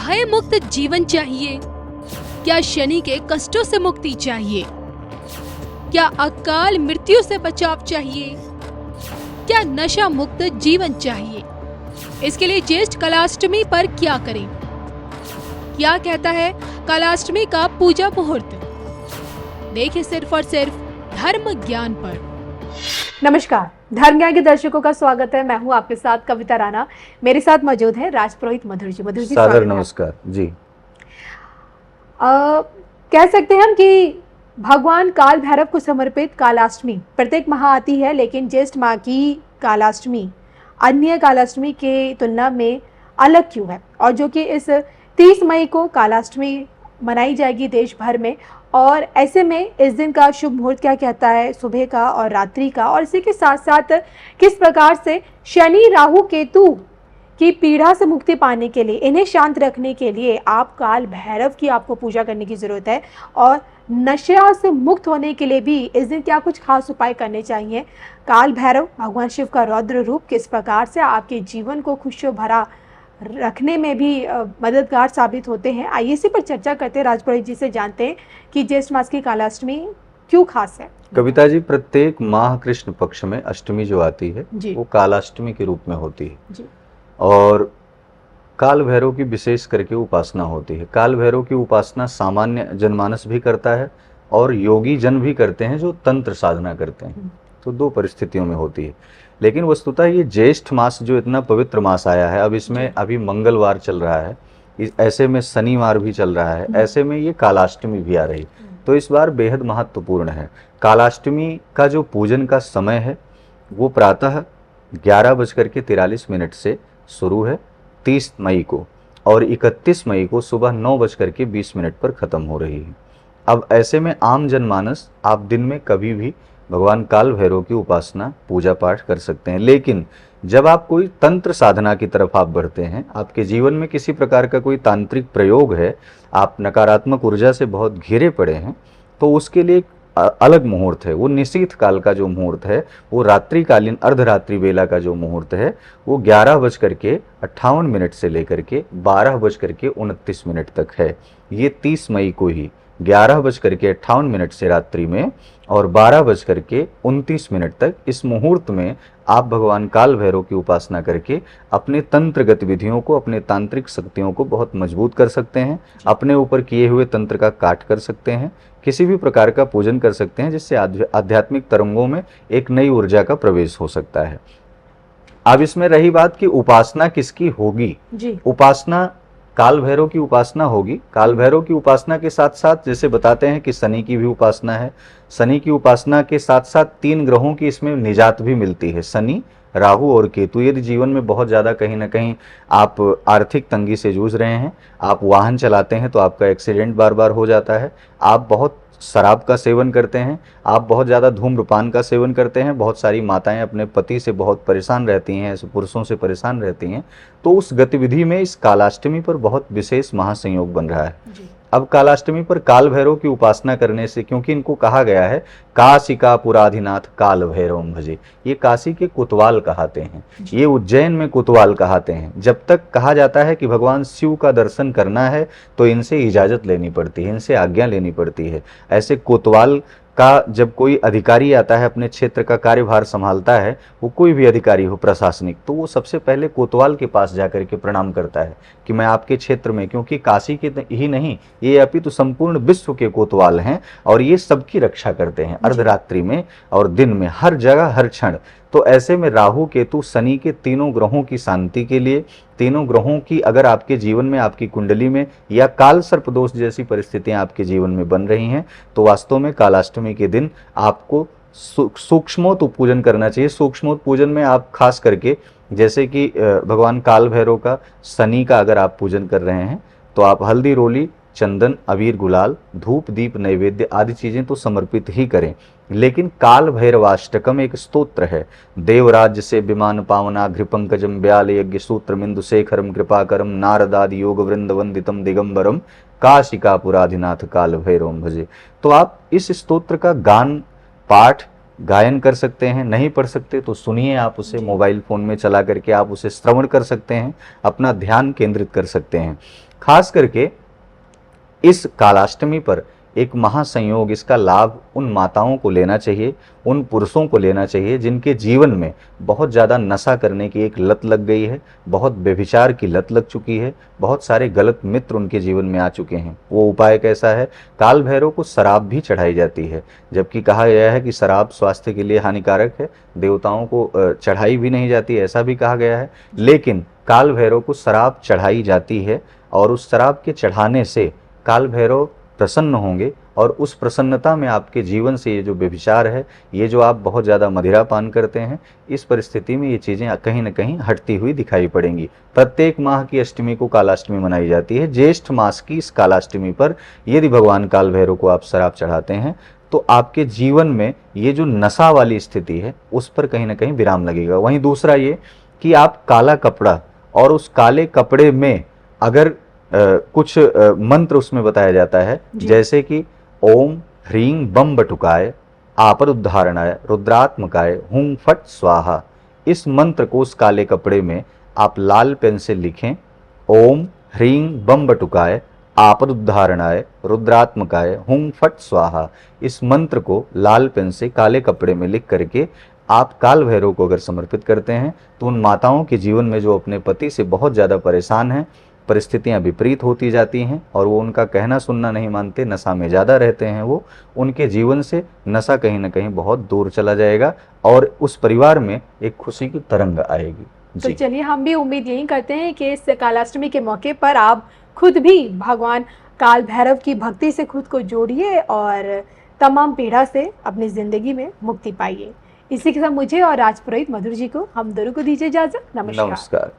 भय मुक्त जीवन चाहिए? क्या शनि के कष्टों से मुक्ति चाहिए? क्या अकाल मृत्यु से बचाव चाहिए? क्या नशा मुक्त जीवन चाहिए? इसके लिए ज्येष्ठ कालाष्टमी पर क्या करें? क्या कहता है कालाष्टमी का पूजा मुहूर्त? देखिए सिर्फ और सिर्फ धर्म ज्ञान पर। नमस्कार, धर्म ज्ञान के दर्शकों का स्वागत है। मैं हूं आपके साथ कविता राणा। मेरे साथ मौजूद है राजपुरोहित मधुर जी। मधुर जी सादर नमस्कार जी। कह सकते हैं हम कि भगवान काल भैरव को समर्पित कालाष्टमी प्रत्येक माह आती है, लेकिन ज्येष्ठ माह की कालाष्टमी अन्य कालाष्टमी के तुलना में अलग क्यों है? और जो कि इस 30 मई को कालाष्टमी मनाई जाएगी देश भर में, और ऐसे में इस दिन का शुभ मुहूर्त क्या कहता है, सुबह का और रात्रि का, और इसी के साथ साथ किस प्रकार से शनि राहु केतु की पीड़ा से मुक्ति पाने के लिए, इन्हें शांत रखने के लिए आप काल भैरव की आपको पूजा करने की जरूरत है, और नशा से मुक्त होने के लिए भी इस दिन क्या कुछ खास उपाय करने चाहिए। काल भैरव भगवान शिव का रौद्र रूप किस प्रकार से आपके जीवन को खुशियों भरा रखने में भी मददगार साबित होते हैं, आइए इसी पर चर्चा करते हैं। राजपुरोहित जी से जानते हैं कि ज्येष्ठ मास की कालाष्टमी क्यों खास है। कविता जी, प्रत्येक माह कृष्ण पक्ष में अष्टमी जो आती है वो कालाष्टमी के रूप में होती है जी। और काल भैरव की विशेष करके उपासना होती है। काल भैरव की उपासना सामान्य जनमानस भी करता है और योगी जन भी करते हैं जो तंत्र साधना करते हैं। तो दो परिस्थितियों में होती है, लेकिन वस्तुतः ये ज्येष्ठ मास जो इतना पवित्र मास आया है, अब इसमें अभी मंगलवार चल रहा है, ऐसे में शनिवार भी चल रहा है, ऐसे में ये कालाष्टमी भी आ रही, तो इस बार बेहद महत्वपूर्ण है। कालाष्टमी का जो पूजन का समय है वो प्रातः 11:43 से शुरू है 30 मई को, और 31 मई को सुबह 9:20 पर ख़त्म हो रही है। अब ऐसे में आम जनमानस आप दिन में कभी भी भगवान काल भैरव की उपासना पूजा पाठ कर सकते हैं, लेकिन जब आप कोई तंत्र साधना की तरफ आप बढ़ते हैं, आपके जीवन में किसी प्रकार का कोई तांत्रिक प्रयोग है, आप नकारात्मक ऊर्जा से बहुत घिरे पड़े हैं, तो उसके लिए अलग मुहूर्त है। वो निशीथ काल का जो मुहूर्त है, वो रात्रिकालीन अर्धरात्रि वेला का जो मुहूर्त है, वो 11:58 से लेकर के 12:29 तक है। ये 30 मई को ही 11:58 से रात्रि में और 12:29 तक इस मुहूर्त में आप भगवान काल भैरव की उपासना करके अपने तंत्र गतिविधियों को, अपने तांत्रिक शक्तियों को बहुत मजबूत कर सकते हैं, अपने ऊपर किए हुए तंत्र का काट कर सकते हैं, किसी भी प्रकार का पूजन कर सकते हैं, जिससे आध्यात्मिक तरंगों में एक नई ऊर्जा का प्रवेश हो सकता है। अब इसमें रही बात कि उपासना किसकी होगी जी। उपासना काल भैरव की उपासना होगी। काल भैरव की उपासना के साथ साथ जैसे बताते हैं कि शनि की भी उपासना है, शनि की उपासना के साथ साथ 3 ग्रहों की इसमें निजात भी मिलती है, शनि, राहु और केतु। यदि जीवन में बहुत ज़्यादा कहीं ना कहीं आप आर्थिक तंगी से जूझ रहे हैं, आप वाहन चलाते हैं तो आपका एक्सीडेंट बार बार हो जाता है, आप बहुत शराब का सेवन करते हैं, आप बहुत ज़्यादा धूम्रपान का सेवन करते हैं, बहुत सारी माताएं अपने पति से बहुत परेशान रहती हैं, ऐसे पुरुषों से परेशान रहती हैं, तो उस गतिविधि में इस कालाष्टमी पर बहुत विशेष महासंयोग बन रहा है। अब कालाष्टमी पर काल भैरव की उपासना करने से, क्योंकि इनको कहा गया है काशिका पुराधिनाथ काल भैरवम भजे, ये काशी के कोतवाल कहाते हैं, ये उज्जैन में कोतवाल कहाते हैं। जब तक कहा जाता है कि भगवान शिव का दर्शन करना है तो इनसे इजाजत लेनी पड़ती है, इनसे आज्ञा लेनी पड़ती है। ऐसे कोतवाल का जब कोई अधिकारी आता है, अपने क्षेत्र का कार्यभार संभालता है, वो कोई भी अधिकारी हो प्रशासनिक, तो वो सबसे पहले कोतवाल के पास जाकर के प्रणाम करता है कि मैं आपके क्षेत्र में, क्योंकि काशी के ही नहीं, ये अपितु संपूर्ण विश्व के कोतवाल हैं और ये सबकी रक्षा करते हैं अर्धरात्रि में और दिन में, हर जगह हर क्षण। तो ऐसे में राहु केतु शनि के तीनों ग्रहों की शांति के लिए, तीनों ग्रहों की अगर आपके जीवन में, आपकी कुंडली में या काल सर्प दोष जैसी परिस्थितियां आपके जीवन में बन रही हैं, तो वास्तव में कालाष्टमी के दिन आपको सूक्ष्मोत पूजन करना चाहिए। सूक्ष्मोत पूजन में आप खास करके जैसे कि भगवान काल भैरव का, शनि का अगर आप पूजन कर रहे हैं तो आप हल्दी रोली, चंदन, अबीर, गुलाल, धूप, दीप, नैवेद्य आदि चीजें तो समर्पित ही करें, लेकिन काल भैरवाष्टकम एक स्तोत्र है। देवराज्य से विमान पावना घृपंकजम व्याल यज्ञ सूत्र मिंदु शेखरम कृपाकरम नारदादि योग वृंद वंदितम दिगंबरम काशिका पुराधिनाथ काल भैरवम भजे। तो आप इस स्तोत्र का गान, पाठ, गायन कर सकते हैं। नहीं पढ़ सकते तो सुनिए, आप उसे मोबाइल फोन में चला करके आप उसे श्रवण कर सकते हैं, अपना ध्यान केंद्रित कर सकते हैं। खास करके इस कालाष्टमी पर एक महासंयोग, इसका लाभ उन माताओं को लेना चाहिए, उन पुरुषों को लेना चाहिए जिनके जीवन में बहुत ज़्यादा नशा करने की एक लत लग गई है, बहुत व्यभिचार की लत लग चुकी है, बहुत सारे गलत मित्र उनके जीवन में आ चुके हैं। वो उपाय कैसा है? काल भैरव को शराब भी चढ़ाई जाती है, जबकि कहा गया है कि शराब स्वास्थ्य के लिए हानिकारक है, देवताओं को चढ़ाई भी नहीं जाती, ऐसा भी कहा गया है। लेकिन काल भैरव को शराब चढ़ाई जाती है और उस शराब के चढ़ाने से काल भैरव प्रसन्न होंगे और उस प्रसन्नता में आपके जीवन से ये जो व्यभिचार है, ये जो आप बहुत ज़्यादा मदिरा पान करते हैं, इस परिस्थिति में ये चीज़ें कहीं ना कहीं हटती हुई दिखाई पड़ेंगी। प्रत्येक माह की अष्टमी को कालाष्टमी मनाई जाती है। ज्येष्ठ मास की इस कालाष्टमी पर यदि भगवान काल भैरव को आप शराब चढ़ाते हैं तो आपके जीवन में ये जो नशा वाली स्थिति है उस पर कहीं ना कहीं विराम लगेगा। वहीं दूसरा ये कि आप काला कपड़ा और उस काले कपड़े में अगर कुछ मंत्र उसमें बताया जाता है, जैसे कि ओम ह्रीं बम बटुकाय आपद उद्धारणाय रुद्रात्मकाय हुं फट स्वाहा, इस मंत्र को उस काले कपड़े में आप लाल पेन से लिखें। ओम ह्रीं बम बटुकाय आपद उद्धारणाय रुद्रात्मकाय हुं फट स्वाहा, इस मंत्र को लाल पेन से काले कपड़े में लिख करके आप काल भैरव को अगर समर्पित करते हैं तो उन माताओं के जीवन में जो अपने पति से बहुत ज़्यादा परेशान हैं, परिस्थितियां विपरीत होती जाती हैं और वो उनका कहना सुनना नहीं मानते, नशा में ज़्यादा रहते हैं, वो उनके जीवन से नशा कहीं ना कहीं बहुत दूर चला जाएगा और उस परिवार में एक खुशी की तरंग आएगी। तो चलिए, हम भी उम्मीद यही करते हैं कि इस कालाष्टमी के मौके पर आप खुद भी भगवान काल भैरव की भक्ति से खुद को जोड़िए और तमाम पीड़ा से अपनी ज़िंदगी में मुक्ति पाइए। इसी के साथ मुझे और राजपुरोहित मधुर जी को हम दोनों को दीजिए इजाज़त। नमस्कार।